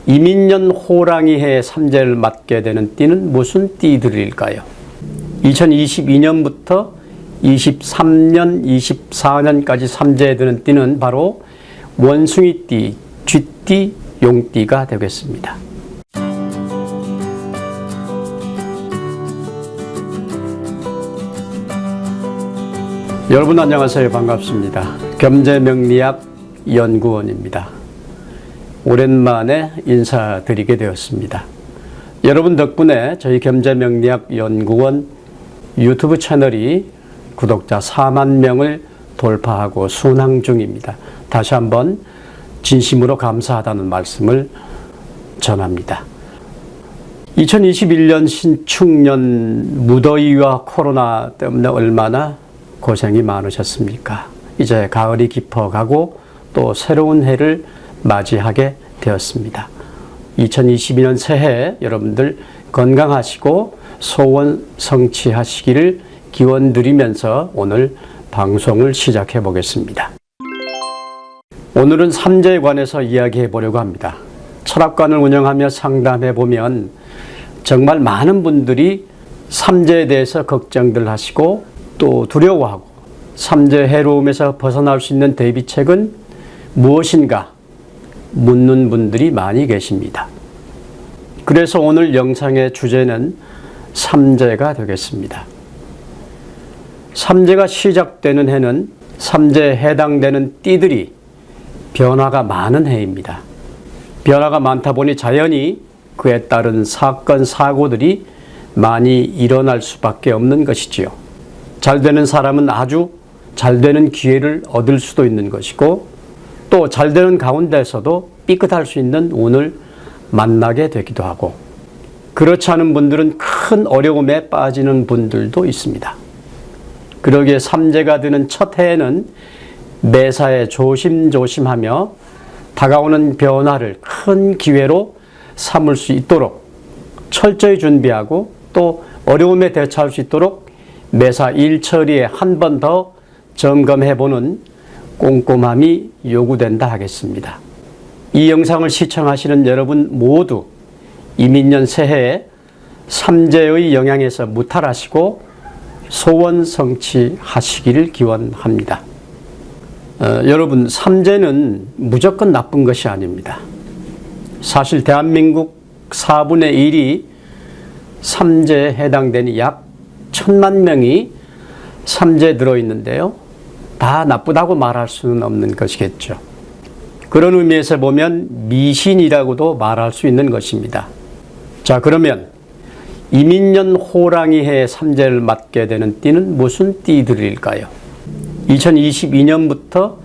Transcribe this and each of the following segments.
이민년 호랑이해 삼재를 맞게 되는 띠는 무슨 띠들일까요? 2022년부터 23년, 24년까지 삼재에 드는 띠는 바로 원숭이띠, 쥐띠, 용띠가 되겠습니다. 여러분 안녕하세요. 반갑습니다. 겸재명리학 연구원입니다. 오랜만에 인사드리게 되었습니다. 여러분 덕분에 저희 겸재명리학 연구원 유튜브 채널이 구독자 4만 명을 돌파하고 순항 중입니다. 다시 한번 진심으로 감사하다는 말씀을 전합니다. 2021년 신축년 무더위와 코로나 때문에 얼마나 고생이 많으셨습니까? 이제 가을이 깊어가고 또 새로운 해를 맞이하게 되었습니다. 2022년 새해 여러분들 건강하시고 소원 성취하시기를 기원드리면서 오늘 방송을 시작해 보겠습니다. 오늘은 삼재에 관해서 이야기해 보려고 합니다. 철학관을 운영하며 상담해 보면 정말 많은 분들이 삼재에 대해서 걱정들 하시고 또 두려워하고 삼재 해로움에서 벗어날 수 있는 대비책은 무엇인가 묻는 분들이 많이 계십니다. 그래서 오늘 영상의 주제는 삼재가 되겠습니다. 삼재가 시작되는 해는 삼재에 해당되는 띠들이 변화가 많은 해입니다. 변화가 많다 보니 자연히 그에 따른 사건, 사고들이 많이 일어날 수밖에 없는 것이지요. 잘 되는 사람은 아주 잘 되는 기회를 얻을 수도 있는 것이고 또 잘 되는 가운데서도 삐끗할 수 있는 운을 만나게 되기도 하고 그렇지 않은 분들은 큰 어려움에 빠지는 분들도 있습니다. 그러기에 삼재가 드는 첫 해에는 매사에 조심조심하며 다가오는 변화를 큰 기회로 삼을 수 있도록 철저히 준비하고 또 어려움에 대처할 수 있도록 매사 일처리에 한 번 더 점검해보는 꼼꼼함이 요구된다 하겠습니다. 이 영상을 시청하시는 여러분 모두 이민년 새해에 삼재의 영향에서 무탈하시고 소원 성취하시기를 기원합니다. 여러분 삼재는 무조건 나쁜 것이 아닙니다. 사실 대한민국 4분의 1이 삼재에 해당되니 약 1000만 명이 삼재에 들어있는데요. 다 나쁘다고 말할 수는 없는 것이겠죠. 그런 의미에서 보면 미신이라고도 말할 수 있는 것입니다. 자, 그러면 이민년 호랑이해 삼재를 맞게 되는 띠는 무슨 띠들일까요? 2022년부터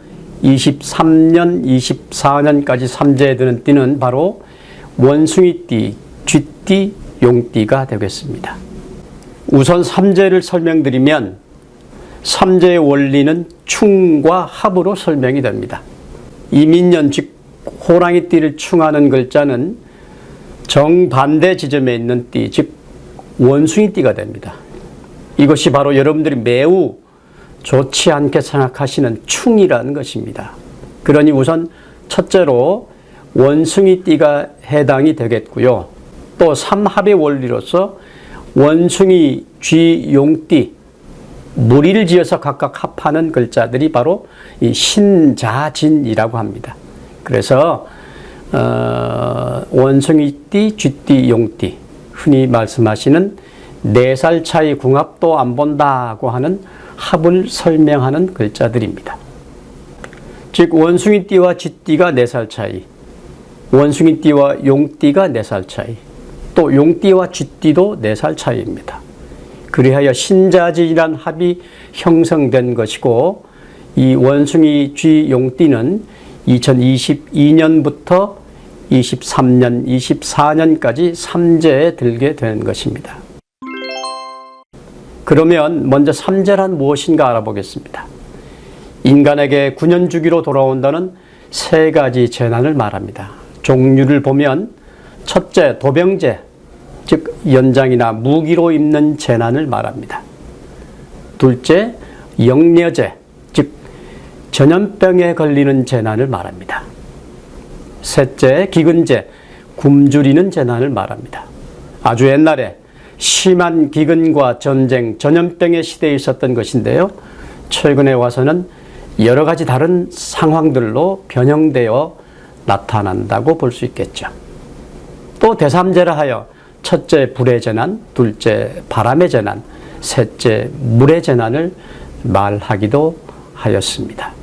23년, 24년까지 삼재에 드는 띠는 바로 원숭이띠, 쥐띠, 용띠가 되겠습니다. 우선 삼재를 설명드리면 삼재의 원리는 충과 합으로 설명이 됩니다. 이민년 즉 호랑이띠를 충하는 글자는 정반대 지점에 있는 띠, 즉 원숭이띠가 됩니다. 이것이 바로 여러분들이 매우 좋지 않게 생각하시는 충이라는 것입니다. 그러니 우선 첫째로 원숭이띠가 해당이 되겠고요. 또 삼합의 원리로서 원숭이, 쥐, 용띠 무리를 지어서 각각 합하는 글자들이 바로 이 신자진이라고 합니다. 그래서 원숭이띠, 쥐띠, 용띠 흔히 말씀하시는 4살 차이 궁합도 안 본다고 하는 합을 설명하는 글자들입니다. 즉 원숭이띠와 쥐띠가 4살 차이, 원숭이띠와 용띠가 4살 차이, 또 용띠와 쥐띠도 4살 차이입니다. 그리하여 신자진이란 합이 형성된 것이고 이 원숭이, 쥐, 용띠는 2022년부터 23년, 24년까지 삼재에 들게 되는 것입니다. 그러면 먼저 삼재란 무엇인가 알아보겠습니다. 인간에게 9년 주기로 돌아온다는 3가지 재난을 말합니다. 종류를 보면 첫째, 도병재, 즉 연장이나 무기로 입는 재난을 말합니다. 둘째, 영려제, 즉 전염병에 걸리는 재난을 말합니다. 셋째, 기근제, 굶주리는 재난을 말합니다. 아주 옛날에 심한 기근과 전쟁, 전염병의 시대에 있었던 것인데요. 최근에 와서는 여러 가지 다른 상황들로 변형되어 나타난다고 볼 수 있겠죠. 또 대삼재라 하여 첫째 불의 재난, 둘째 바람의 재난, 셋째 물의 재난을 말하기도 하였습니다.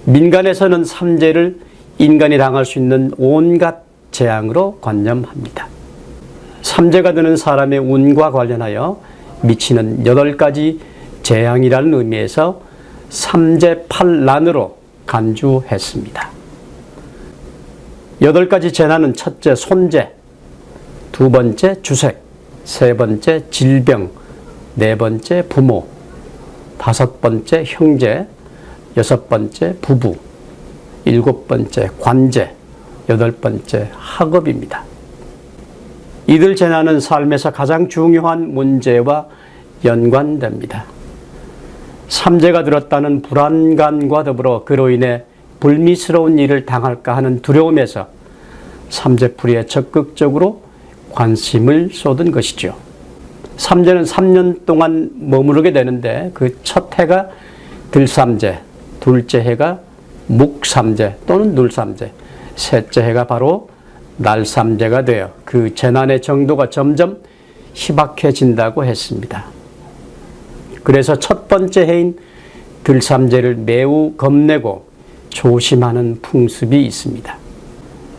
민간에서는 삼재를 인간이 당할 수 있는 온갖 재앙으로 관념합니다. 삼재가 드는 사람의 운과 관련하여 미치는 8가지 재앙이라는 의미에서 삼재팔난으로 간주했습니다. 8가지 재난은 첫째 손재, 두 번째 주색, 세 번째 질병, 네 번째 부모, 다섯 번째 형제, 여섯 번째 부부, 일곱 번째 관제, 여덟 번째 학업입니다. 이들 재난은 삶에서 가장 중요한 문제와 연관됩니다. 삼재가 들었다는 불안감과 더불어 그로 인해 불미스러운 일을 당할까 하는 두려움에서 삼재풀이에 적극적으로 관심을 쏟은 것이죠. 삼재는 3년 동안 머무르게 되는데 그 첫 해가 들삼재, 둘째 해가 묵삼재 또는 눌삼재, 셋째 해가 바로 날삼재가 되어 그 재난의 정도가 점점 희박해진다고 했습니다. 그래서 첫 번째 해인 들삼재를 매우 겁내고 조심하는 풍습이 있습니다.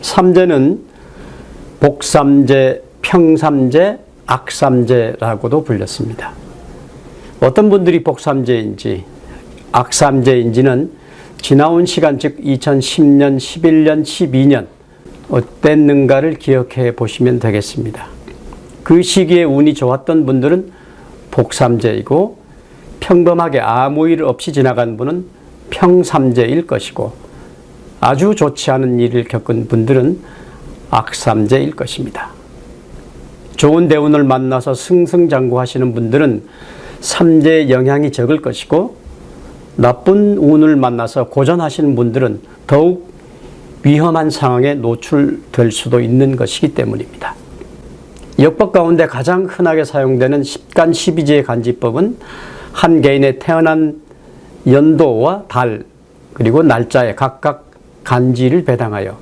삼재는 복삼재, 평삼재, 악삼재라고도 불렸습니다. 어떤 분들이 복삼재인지 악삼재인지는 지나온 시간, 즉 2010년, 11년, 12년 어땠는가를 기억해 보시면 되겠습니다. 그 시기에 운이 좋았던 분들은 복삼재이고 평범하게 아무 일 없이 지나간 분은 평삼재일 것이고 아주 좋지 않은 일을 겪은 분들은 악삼재일 것입니다. 좋은 대운을 만나서 승승장구하시는 분들은 삼재의 영향이 적을 것이고 나쁜 운을 만나서 고전하시는 분들은 더욱 위험한 상황에 노출될 수도 있는 것이기 때문입니다. 역법 가운데 가장 흔하게 사용되는 십간 십이지의 간지법은 한 개인의 태어난 연도와 달 그리고 날짜에 각각 간지를 배당하여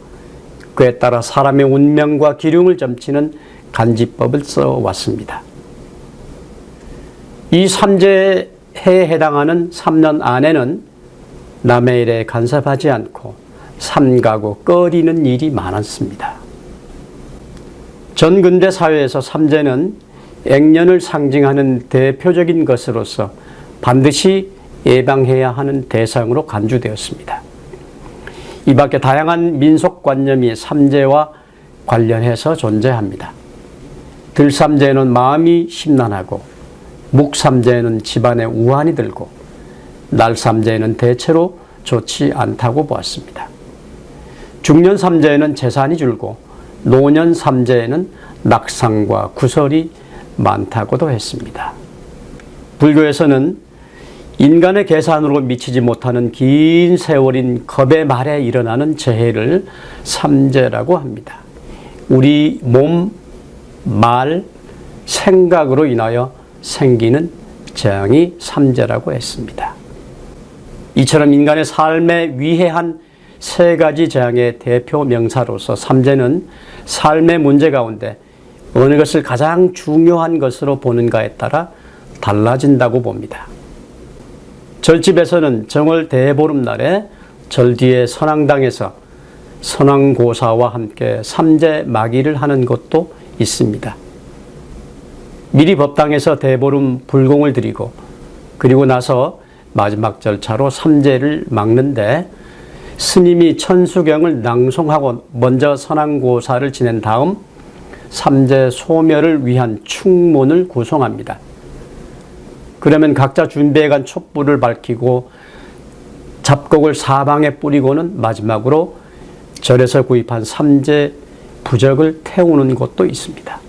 그에 따라 사람의 운명과 기륭을 점치는 간지법을 써왔습니다. 이 삼재해에 해당하는 3년 안에는 남의 일에 간섭하지 않고 삼가고 꺼리는 일이 많았습니다. 전근대 사회에서 삼재는 액년을 상징하는 대표적인 것으로서 반드시 예방해야 하는 대상으로 간주되었습니다. 이 밖에 다양한 민속관념이 삼재와 관련해서 존재합니다. 들삼재에는 마음이 심란하고 묵삼재에는 집안에 우환이 들고 날삼재에는 대체로 좋지 않다고 보았습니다. 중년삼재에는 재산이 줄고 노년삼재에는 낙상과 구설이 많다고도 했습니다. 불교에서는 인간의 계산으로 미치지 못하는 긴 세월인 겁의 말에 일어나는 재해를 삼재라고 합니다. 우리 몸, 말, 생각으로 인하여 생기는 재앙이 삼재라고 했습니다. 이처럼 인간의 삶에 위해한 세 가지 재앙의 대표 명사로서 삼재는 삶의 문제 가운데 어느 것을 가장 중요한 것으로 보는가에 따라 달라진다고 봅니다. 절집에서는 정월 대보름날에 절 뒤에 선왕당에서 선왕고사와 함께 삼재 마기를 하는 곳도 있습니다. 미리 법당에서 대보름 불공을 드리고 그리고 나서 마지막 절차로 삼재를 막는데 스님이 천수경을 낭송하고 먼저 선왕고사를 지낸 다음 삼재 소멸을 위한 충문을 구송합니다. 그러면 각자 준비해간 촛불을 밝히고 잡곡을 사방에 뿌리고는 마지막으로 절에서 구입한 삼재 부적을 태우는 곳도 있습니다.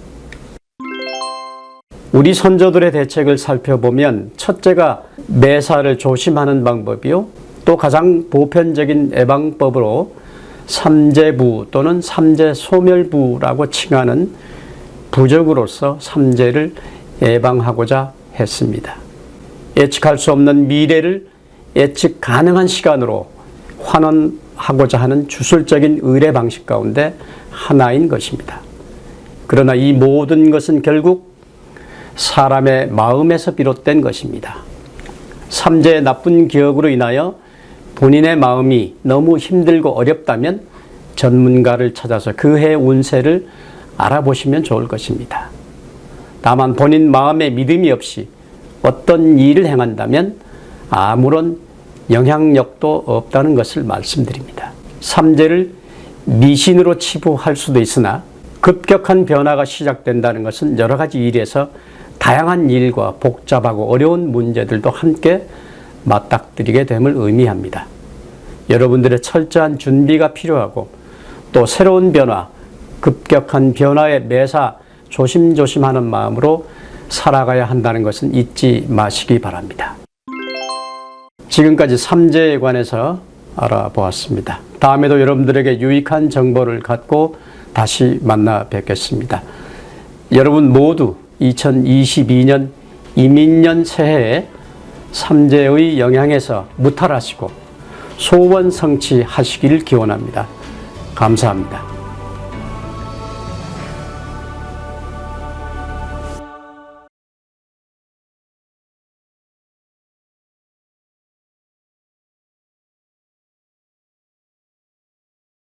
우리 선조들의 대책을 살펴보면 첫째가 매사를 조심하는 방법이요. 또 가장 보편적인 예방법으로 삼재부 또는 삼재소멸부라고 칭하는 부적으로서 삼재를 예방하고자 했습니다. 예측할 수 없는 미래를 예측 가능한 시간으로 환원하고자 하는 주술적인 의례 방식 가운데 하나인 것입니다. 그러나 이 모든 것은 결국 사람의 마음에서 비롯된 것입니다. 삼재의 나쁜 기억으로 인하여 본인의 마음이 너무 힘들고 어렵다면 전문가를 찾아서 그 해의 운세를 알아보시면 좋을 것입니다. 다만 본인 마음에 믿음이 없이 어떤 일을 행한다면 아무런 영향력도 없다는 것을 말씀드립니다. 삼재를 미신으로 치부할 수도 있으나 급격한 변화가 시작된다는 것은 여러 가지 일에서 다양한 일과 복잡하고 어려운 문제들도 함께 맞닥뜨리게 됨을 의미합니다. 여러분들의 철저한 준비가 필요하고 또 새로운 변화, 급격한 변화에 매사 조심조심하는 마음으로 살아가야 한다는 것은 잊지 마시기 바랍니다. 지금까지 삼재에 관해서 알아보았습니다. 다음에도 여러분들에게 유익한 정보를 갖고 다시 만나 뵙겠습니다. 여러분 모두 2022년 이민년 새해에 삼재의 영향에서 무탈하시고 소원 성취하시기를 기원합니다. 감사합니다.